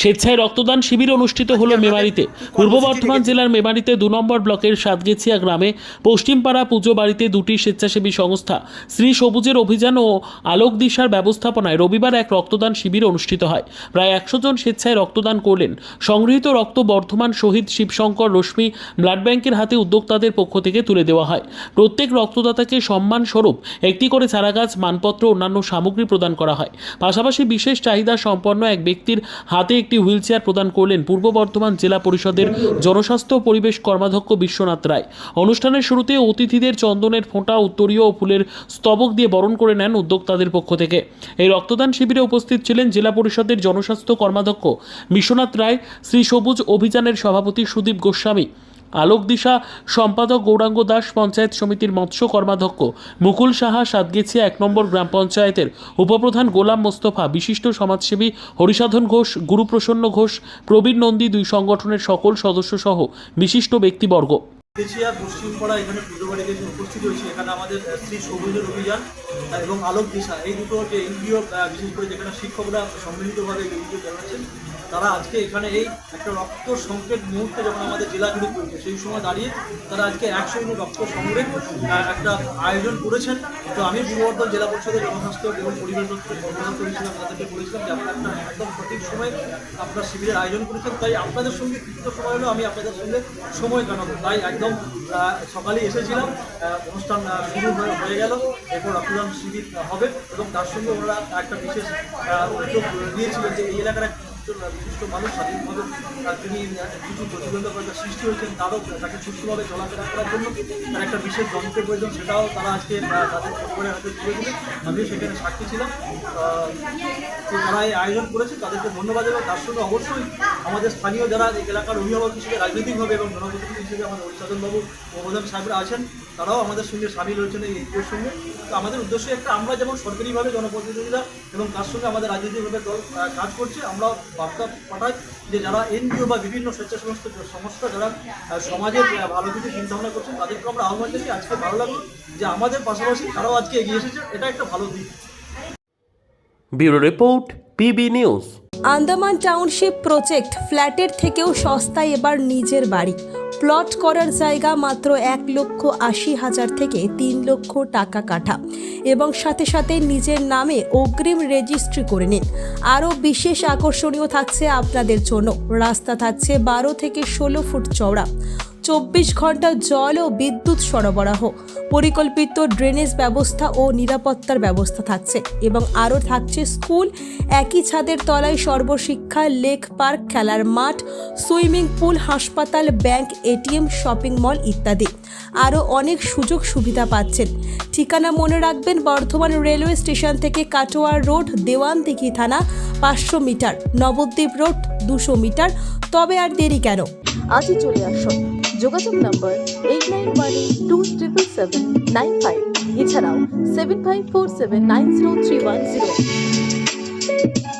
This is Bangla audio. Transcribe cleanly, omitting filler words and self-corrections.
স্বেচ্ছায় রক্তদান শিবির অনুষ্ঠিত হলো মেমারিতে। পূর্ব বর্ধমান জেলার মেমারিতে 2 নম্বর ব্লকের সাতগেছিয়া গ্রামে পশ্চিমপাড়া পুজো বাড়িতে দুটি স্বেচ্ছাসেবী সংস্থা শ্রী সবুজের অভিযান ও আলোক দিশার ব্যবস্থাপনায় রবিবার এক রক্তদান শিবির অনুষ্ঠিত হয়। প্রায় 100 জন স্বেচ্ছায় রক্তদান করলেন। সংগৃহীত রক্ত বর্ধমান শহীদ শিবশঙ্কর রশ্মি ব্লাড ব্যাংকের হাতে উদ্যোক্তাদের পক্ষ থেকে তুলে দেওয়া হয়। প্রত্যেক রক্তদাতাকে সম্মান স্বরূপ একটি করে চারাগাছ, মানপত্র ও অন্যান্য সামগ্রী প্রদান করা হয়। পাশাপাশি বিশেষ চাহিদা সম্পন্ন এক ব্যক্তির হাতে একটি হুইলচেয়ার প্রদান করলেন পূর্ব বর্ধমান জেলা পরিষদের জনস্বাস্থ্য ও পরিবেশ কর্মাধ্যক্ষ বিশ্বনাথ রায়। অনুষ্ঠানের শুরুতে অতিথিদের চন্দনের ফোঁটা, উত্তরীয় ও ফুলের স্তবক দিয়ে বরণ করে নেন উদ্যোক্তাদের পক্ষ থেকে। এই রক্তদান শিবিরে উপস্থিত ছিলেন জেলা পরিষদের জনস্বাস্থ্য কর্মাধ্যক্ষ বিশ্বনাথ রায়, শ্রী সবুজ অভিযানের সভাপতি সুদীপ গোস্বামী, আলোক দিশা সম্পাদক গৌরাঙ্গ দাস, পঞ্চায়েত সমিতির মৎস্য কর্মাধ্যক্ষ মুকুল সাহা, সাতগেছিয়া 1 নম্বর গ্রাম পঞ্চায়েতের উপপ্রধান গোলাম মোস্তফা, বিশিষ্ট সমাজসেবী হরিসাধন ঘোষ, গুরুপ্রসন্ন ঘোষ, প্রবীণ নন্দী, 2 সংগঠনের সকল সদস্য সহ বিশিষ্ট ব্যক্তিবর্গ। পশ্চিমপাড়া এখানে পুজো বাড়িতে উপস্থিত হয়েছে। এখানে আমাদের শ্রী সবুজের অভিযান এবং আলোক দিশা এই দুটো যে এনজিও, বিশেষ করে যেখানে শিক্ষকরা সম্মিলিতভাবে এনজিও চালাচ্ছেন, তারা আজকে এখানে এই একটা রক্ত সংকেত মুহূর্তে যখন আমাদের জেলা জুড়ে চলছে, সেই সময় দাঁড়িয়ে তারা আজকে 100 ইউনিট রক্ত সংগ্রহের একটা আয়োজন করেছেন। তো আমি পূর্ব বর্ধমান জেলা পরিষদের জনস্বাস্থ্য এবং পরিবেশ কর্মকর্তা হিসেবে আপনাদেরকে বলেছিলাম যে আপনারা একটা একদম সঠিক সময় আপনার শিবিরের আয়োজন করেছেন। তাই আপনাদের সঙ্গে কিছু সময় হলেও আমি আপনাদের সঙ্গে সময় কাটাবো, তাই একদম সকালে এসেছিলাম। অনুষ্ঠান শুরু হয়ে গেল, এরপর রক্তদান শিবির হবে এবং তার সঙ্গে ওনারা একটা বিশেষ উদ্যোগ নিয়েছিলেন যে এই এলাকার বিশিষ্ট মানুষ স্বাধীনভাবে তিনি কিছু প্রতিবন্ধকতার সৃষ্টি হয়েছেন, তাকে সুস্থভাবে চলাফেরা করার জন্য তার একটা বিশেষ যন্ত্রের প্রয়োজন, সেটাও তারা আজকে তাদের পরিবারের হাতে তুলে দিলেন। আমিও সেখানে সাক্ষী ছিলাম। তো যারা এই আয়োজন করেছে তাদেরকে ধন্যবাদ। এবং তার সঙ্গে অবশ্যই আমাদের স্থানীয় যারা এলাকার অভিভাবক হিসেবে রাজনৈতিকভাবে এবং জনপ্রতিনিধি হিসেবে আমাদের হরিসাধনবাবু ও প্রধান সাহেবরা আছেন, তারাও আমাদের সঙ্গে সামিল হয়েছেন এই এনজিওর সঙ্গে। তো আমাদের উদ্দেশ্য একটা, আমরা যেমন সরকারিভাবে জনপ্রতিনিধিরা এবং তার সঙ্গে আমাদের রাজনৈতিকভাবে দল কাজ করছে, আমরা বার্তা পাঠাই যে যারা এনজিও বা বিভিন্ন স্বেচ্ছাসেবী সংস্থা যারা সমাজের ভালো কিছু চিন্তাভাবনা করছেন, তাদেরকে আমরা আহ্বান জানিয়ে আজকে ভালো লাগলো যে আমাদের পাশাপাশি তারাও আজকে এগিয়ে এসেছে, এটা একটা ভালো দিক। Bureau report, PB news. Andaman township project, ফ্ল্যাটের থেকেও সস্তায় এবার নিজের বাড়ি। প্লট করার জায়গা মাত্র 1,80,000 থেকে 3 লক্ষ টাকা কাঠা এবং সাথে সাথে নিজের নামে অগ্রিম রেজিস্ট্রি করে নিন। আরও বিশেষ আকর্ষণীয় থাকছে আপনাদের জন্য, রাস্তা থাকছে 12 থেকে 16 ফুট চওড়া, 24 ঘন্টা জল ও বিদ্যুৎ সরবরাহ, পরিকল্পিত ড্রেনেজ ব্যবস্থা ও নিরাপত্তার ব্যবস্থা থাকছে এবং আরও থাকছে স্কুল, একই ছাদের তলায় সর্বশিক্ষা, লেক পার্ক, খেলার মাঠ, সুইমিং পুল, হাসপাতাল, ব্যাংক, এটিএম, শপিং মল ইত্যাদি। আরও অনেক সুযোগ সুবিধা পাচ্ছেন। ঠিকানা মনে রাখবেন, বর্ধমান রেলওয়ে স্টেশন থেকে কাটোয়া রোড, দেওয়ানদিঘি থানা 500 মিটার, নবদ্বীপ রোড 200 মিটার। তবে আর দেরি কেন, আজই চলে আসুন। যোগাযোগ নম্বর 8918277795, এছাড়াও 7547903108।